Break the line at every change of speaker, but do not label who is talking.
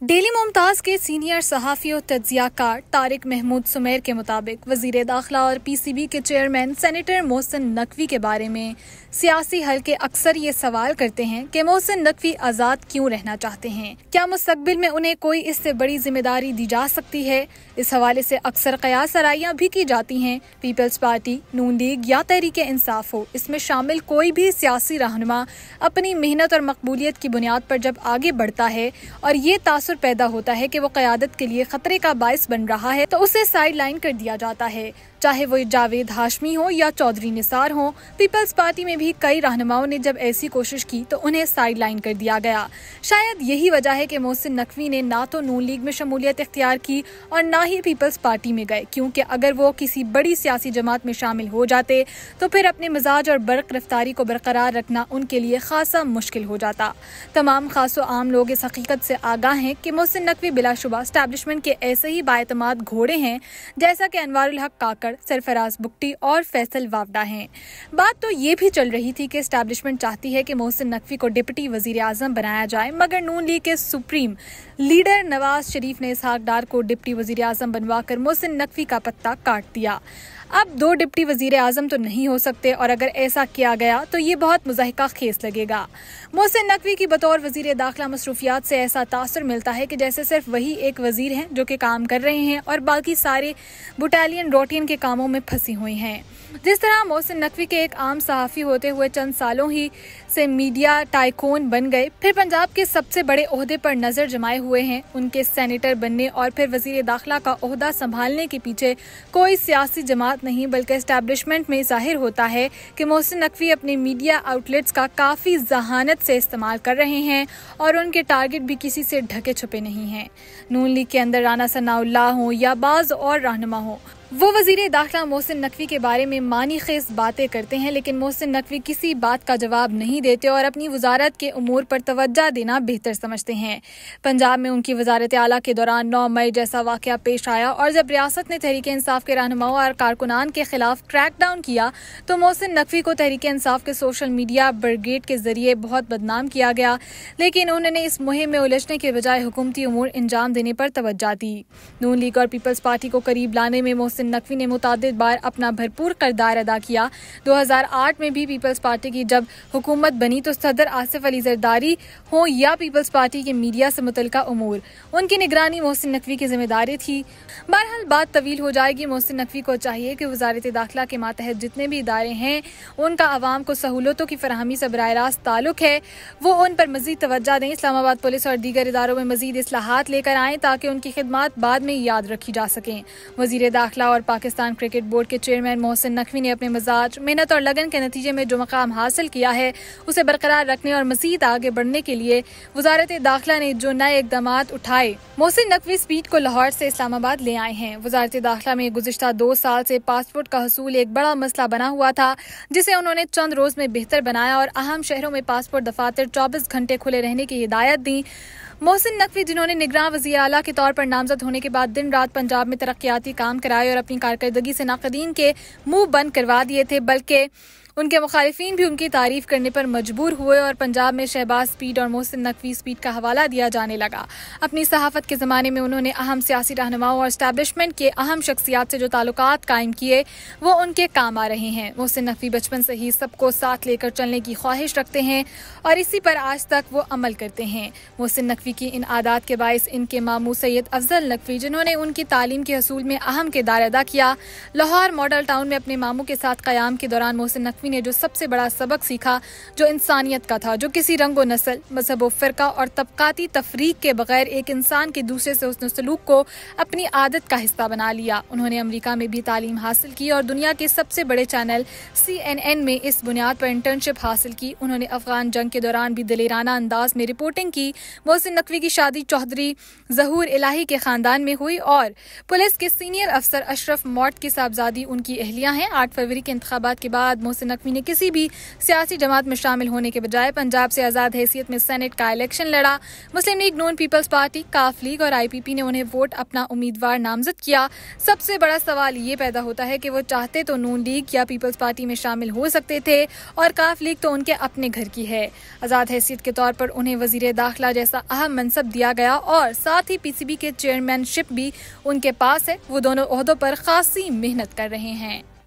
Daily Mumtaz के senior सहाफ़ी और तज्ज़ियाकार तारिक महमूद सुमेर के मुताबिक वज़ीर दाखिला और PCB के चेयरमैन सेनेटर मोहसिन नकवी के बारे में सियासी हलके अक्सर ये सवाल करते हैं कि मोहसिन नकवी आज़ाद क्यों रहना चाहते हैं। क्या मुस्तकबिल में उन्हें कोई इससे बड़ी जिम्मेदारी दी जा सकती है। इस हवाले से अक्सर कयास आराइयाँ भी की जाती हैं। पीपल्स पार्टी, नून लीग या तहरीक इंसाफ हो, इसमें शामिल कोई भी सियासी रहनुमा अपनी मेहनत और मकबूलियत की बुनियाद पर जब आगे बढ़ता है और ये तासुर पैदा होता है कि वो क़यादत के लिए खतरे का बाइस बन रहा है, तो उसे साइड लाइन कर दिया जाता है, चाहे वो जावेद हाशमी हो या चौधरी निसार हो। पीपल्स पार्टी में भी कई रहनुमाओं ने जब ऐसी कोशिश की तो उन्हें साइड लाइन कर दिया गया। शायद यही वजह है कि मोहसिन नकवी ने ना तो नून लीग में शमूलियत इख्तियार की और ना ही पीपल्स पार्टी में गए, क्योंकि अगर वो किसी बड़ी सियासी जमात में शामिल हो जाते तो फिर अपने मिजाज और बर्क रफ्तारी को बरकरार रखना उनके लिए खासा मुश्किल हो जाता। तमाम खास व आम लोग इस हकीकत से आगाह हैं कि मोहसिन नकवी बिलाशुबा एस्टैब्लिशमेंट के ऐसे ही बाएतमाद घोड़े हैं जैसा कि अनवारुल हक काकड़, सरफराज बुगटी और फैसल वावडा हैं। बात तो ये भी चल रही थी कि एस्टैब्लिशमेंट चाहती है कि मोहसिन नकवी को डिप्टी वजीर आजम बनाया जाए, मगर नून लीग के सुप्रीम लीडर नवाज शरीफ ने इसहाक डार को डिप्टी वजीर आजम बनवाकर मोहसिन नकवी का पत्ता काट दिया। अब दो डिप्टी वजीर आजम तो नहीं हो सकते और अगर ऐसा किया गया तो ये बहुत मुज़ाहिका खेस लगेगा। मोहसिन नकवी की बतौर वजीर दाखिला मसरूफियात से ऐसा तासुर मिलता है कि जैसे सिर्फ वही एक वजीर हैं जो कि काम कर रहे हैं और बाकी सारे बुटालियन रोटियन के कामों में फंसी हुई हैं। जिस तरह मोहसिन नकवी के एक आम सहाफ़ी होते हुए चंद सालों ही से मीडिया टाइकोन बन गए, फिर पंजाब के सबसे बड़े ओहदे पर नजर जमाए हुए हैं। उनके सेनेटर बनने और फिर वजीर दाखिला का ओहदा संभालने के पीछे कोई सियासी जमात नहीं बल्कि एस्टैब्लिशमेंट में जाहिर होता है कि मोहसिन नकवी अपने मीडिया आउटलेट्स का काफ़ी जहानत से इस्तेमाल कर रहे हैं और उनके टारगेट भी किसी से ढके छुपे नहीं हैं। नून लीग के अंदर राना सनाउल्लाह हो या बाज़ और रहनुमा हो, वो वजीर दाखिला मोहसिन नकवी के बारे में मानी खेस बातें करते हैं, लेकिन मोहसिन नकवी किसी बात का जवाब नहीं देते और अपनी वजारत के उमूर पर तवज्जो देना बेहतर समझते हैं। पंजाब में उनकी वजारत आला के दौरान 9 मई जैसा वाक़या पेश आया और जब रियासत ने तहरीक इंसाफ के रहनुमाओं और कारकुनान के खिलाफ क्रैकडाउन किया तो मोहसिन नकवी को तहरीक इंसाफ के सोशल मीडिया ब्रिगेड के जरिए बहुत बदनाम किया गया, लेकिन उन्होंने इस मुहिम में उलझने के बजाय हुकूमती उमूर अंजाम देने पर तवज्जो दी। नून लीग और पीपल्स पार्टी को करीब लाने में मोहसिन नकवी ने मुतादिद बार अपना भरपूर किरदार अदा किया। 2008 में भी पीपल्स पार्टी की जब हुकूमत बनी तो सदर आसिफ अली जरदारी हो या पीपल्स पार्टी के मीडिया से मुतल्लिका उमूर, उनकी निगरानी मोहसिन नकवी की जिम्मेदारी थी। बहरहाल बात तवील हो जाएगी। मोहसिन नकवी को चाहिए कि वजारत दाखिला के मातहत जितने भी इदारे हैं उनका आवाम को सहूलतों की फराहमी से बराह रास्त ताल्लुक है, वो उन पर मजीद तवज्जो दें। इस्लामाबाद पुलिस और दीगर इदारों में मजीद इस्लाहात लेकर आएँ ताकि उनकी खिदमात बाद में याद रखी जा सकें। वजीर दाखिला और पाकिस्तान क्रिकेट बोर्ड के चेयरमैन मोहसिन नकवी ने अपने मिजाज, मेहनत और लगन के नतीजे में जो मकाम हासिल किया है उसे बरकरार रखने और मजीद आगे बढ़ने के लिए वजारत दाखिला ने जो नए इकदाम उठाए, मोहसिन नकवी स्पीड को लाहौर से इस्लामाबाद ले आए हैं। वजारत दाखिला में गुज़िश्ता 2 साल से पासपोर्ट का हसूल एक बड़ा मसला बना हुआ था, जिसे उन्होंने चंद रोज में बेहतर बनाया और अहम शहरों में पासपोर्ट दफातर 24 घंटे खुले रहने की हिदायत दी। मोहसिन नकवी, जिन्होंने निगरान वज़ीर आला के तौर पर नामजद होने के बाद दिन रात पंजाब में तरक्याती काम कराए और अपनी कारकर्दगी से नाक़दीन के मुंह बंद करवा दिए थे, बल्कि उनके मुखालिफिन भी उनकी तारीफ करने पर मजबूर हुए और पंजाब में शहबाज स्पीड और मोहसिन नकवी स्पीड का हवाला दिया जाने लगा। अपनी सहाफत के ज़माने में उन्होंने अहम सियासी रहनुमाओं और एस्टैब्लिशमेंट के अहम शख्सियात से जो ताल्लुकात कायम किए वो उनके काम आ रहे हैं। मोहसिन नकवी बचपन से ही सबको साथ लेकर चलने की ख्वाहिश रखते हैं और इसी पर आज तक वो अमल करते हैं। मोहसिन नकवी की इन आदात के बायस इनके मामू सैयद अफजल नकवी, जिन्होंने उनकी तालीम के हसूल में अहम किरदार अदा किया, लाहौर मॉडल टाउन में अपने मामू के साथ क़याम के दौरान मोहसिन नकवी ने जो सबसे बड़ा सबक सीखा जो इंसानियत का था, जो किसी रंग व नस्ल, मजहब व फ़िरका और तबकाती तफरीक के बगैर एक इंसान के दूसरे से हुस्न सलूक को अपनी आदत का हिस्सा बना लिया। उन्होंने अमेरिका में भी तालीम हासिल की और दुनिया के सबसे बड़े चैनल CNN में इस बुनियाद पर इंटर्नशिप हासिल की। उन्होंने अफगान जंग के दौरान भी दिलेराना अंदाज में रिपोर्टिंग की। मोहसिन नकवी की शादी चौधरी ज़हूर इलाही के खानदान में हुई और पुलिस के सीनियर अफसर अशरफ मौत की साहबजादी उनकी अहलिया हैं। 8 फरवरी के इंतखाबात के बाद मोहसिन नकवी ने किसी भी सियासी जमात में शामिल होने के बजाय पंजाब से आज़ाद हैसियत में सेनेट का इलेक्शन लड़ा। मुस्लिम लीग नून पीपल्स पार्टी, काफ लीग और IPP ने उन्हें वोट अपना उम्मीदवार नामजद किया। सबसे बड़ा सवाल ये पैदा होता है कि वो चाहते तो नून लीग या पीपल्स पार्टी में शामिल हो सकते थे और काफ लीग तो उनके अपने घर की है। आज़ाद हैसियत के तौर पर उन्हें वजीर दाखिला जैसा अहम मनसब दिया गया और साथ ही PCB के चेयरमैनशिप भी उनके पास है। वो दोनों ओहदों पर खासी मेहनत कर रहे हैं।